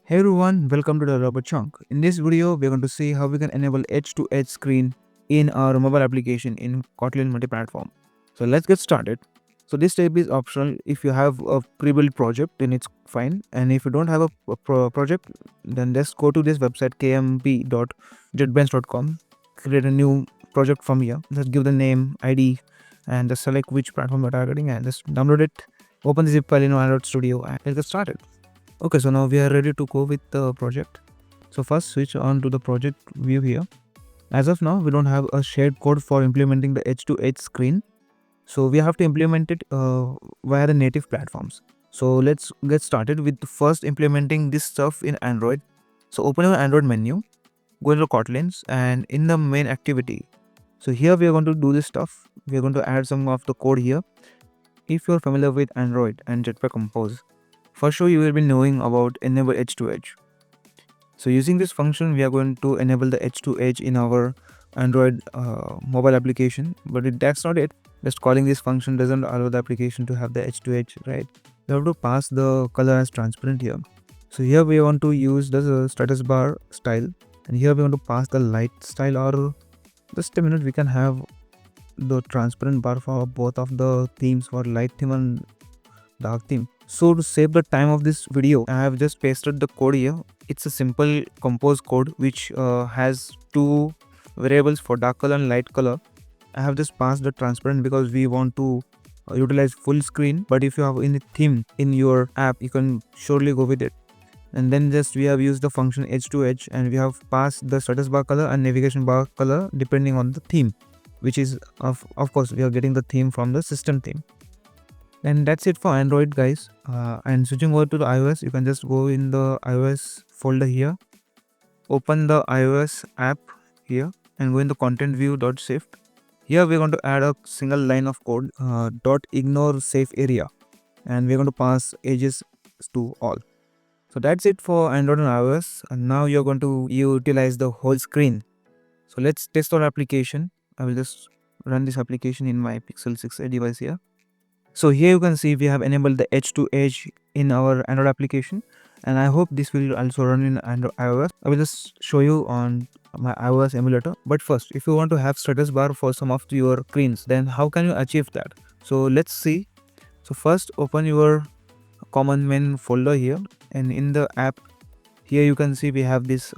Hey everyone, welcome to the Rubber Chunk. In this video, we're going to see how we can enable edge-to-edge screen in our mobile application in Kotlin Multiplatform. So let's get started. So this step is optional. If you have a pre-built project, then it's fine. And if you don't have a project, then just go to this website kmp.jetbench.com, create a new project from here. Just give the name, ID, and just select which platform you're targeting and just download it. Open the zip file in Android Studio and let's get started. Okay, so now we are ready to go with the project. So first switch on to the project view here. As of now, we don't have a shared code for implementing the edge-to-edge screen. So we have to implement it via the native platforms. So let's get started with first implementing this stuff in Android. So open your Android menu, go into Kotlins and in the main activity. So here we are going to do this stuff. We are going to add some of the code here. If you're familiar with Android and Jetpack Compose, for sure you will be knowing about enable edge to edge. So using this function, we are going to enable the edge to edge in our Android mobile application, but that's not it. Just calling this function doesn't allow the application to have the edge to edge, right? We have to pass the color as transparent here. So here we want to use the status bar style, and here we want to pass the light style, or just a minute, we can have the transparent bar for both of the themes, for light theme and dark theme. So to save the time of this video, I have just pasted the code here. It's a simple compose code which has two variables for dark color and light color. I have just passed the transparent because we want to utilize full screen, but if you have any theme in your app, you can surely go with it. And then just we have used the function edge to edge, and we have passed the status bar color and navigation bar color depending on the theme, which is of course we are getting the theme from the system theme. And that's it for Android, guys. And switching over to the iOS, you can just go in the iOS folder here, open the iOS app here and go in the content view.shift. Here we're going to add a single line of code, .ignore safe area, and we're going to pass edges to all. So that's it for Android and iOS, and now you're going to utilize the whole screen. So let's test our application. I will just run this application in my Pixel 6a device here. So here you can see we have enabled the edge to edge in our Android application, and I hope this will also run in Android iOS. I will just show you on my iOS emulator. But first, if you want to have status bar for some of your screens, then how can you achieve that? So let's see. So first open your common main folder here, and in the app here you can see we have this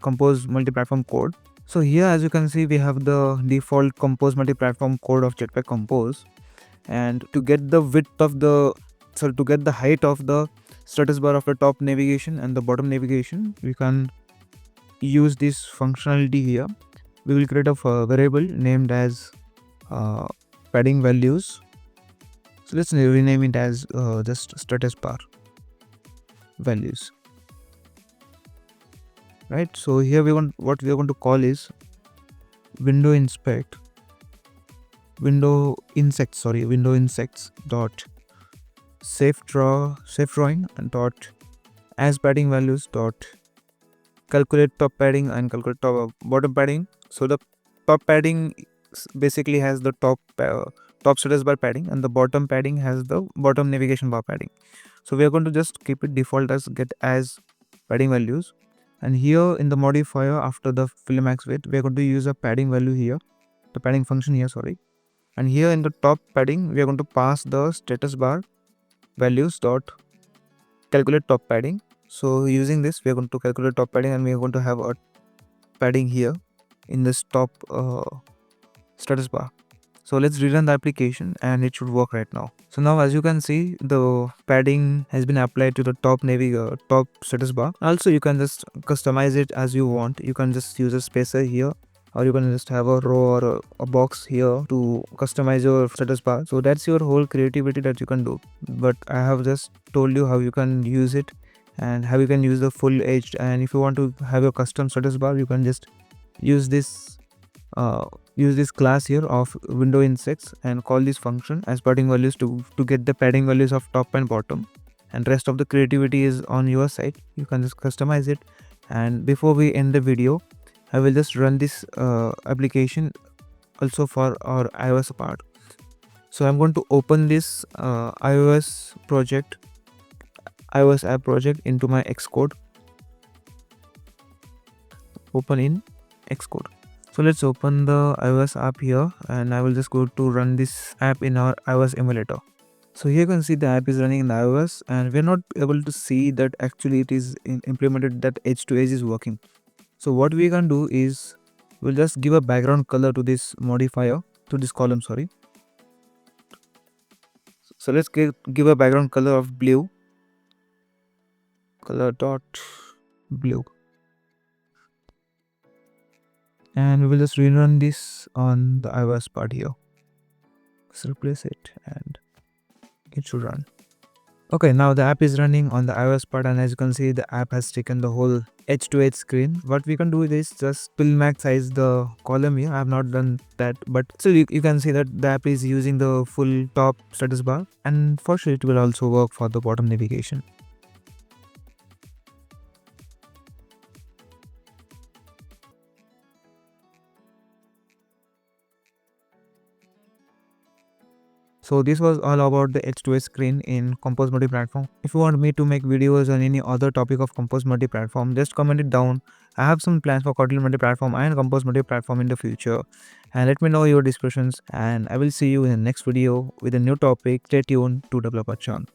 compose multi-platform code. So here as you can see we have the default compose multi-platform code of Jetpack Compose. And to get the width of the to get the height of the status bar of the top navigation and the bottom navigation, we can use this functionality here. We will create a variable named as padding values. So let's rename it as just status bar values, right? So here what we are going to call is window insects dot safe drawing and dot as padding values dot calculate top padding and calculate bottom padding. So the top padding basically has the top status bar padding, and the bottom padding has the bottom navigation bar padding. So we are going to just keep it default as get as padding values, and here in the modifier after the fill max width, we are going to use a padding value here, the padding function here, sorry. And here in the top padding, we are going to pass the status bar values dot calculate top padding. So using this, we are going to calculate top padding, and we are going to have a padding here in this top status bar. So let's rerun the application and it should work right now. So now as you can see, the padding has been applied to the top top status bar. Also you can just customize it as you want. You can just use a spacer here, or you can just have a row or a box here to customize your status bar. So that's your whole creativity that you can do, but I have just told you how you can use it and how you can use the full edged. And if you want to have a custom status bar, you can just use this class here of window insects and call this function as padding values to get the padding values of top and bottom, and rest of the creativity is on your side. You can just customize it. And before we end the video, I will just run this application also for our iOS part. So I'm going to open this iOS app project into my Xcode. open in Xcode. So let's open the iOS app here, and I will just go to run this app in our iOS emulator. So here you can see the app is running in the iOS, and we're not able to see that actually it is implemented, that edge to edge is working. So what we can do is we'll just give a background color to this modifier, to this column, sorry. So let's give a background color of blue, color dot blue, and we will just rerun this on the iOS part here. Let's replace it and it should run. Okay, now the app is running on the iOS part, and as you can see, the app has taken the whole edge to edge screen. What we can do is just fill max size the column here. I have not done that, but still you can see that the app is using the full top status bar, and for sure it will also work for the bottom navigation. So this was all about the H2S screen in Compose Multiplatform. If you want me to make videos on any other topic of Compose Multiplatform, just comment it down. I have some plans for Kotlin Multiplatform and Compose Multiplatform in the future. And let me know your discussions, and I will see you in the next video with a new topic. Stay tuned to Developer Channel.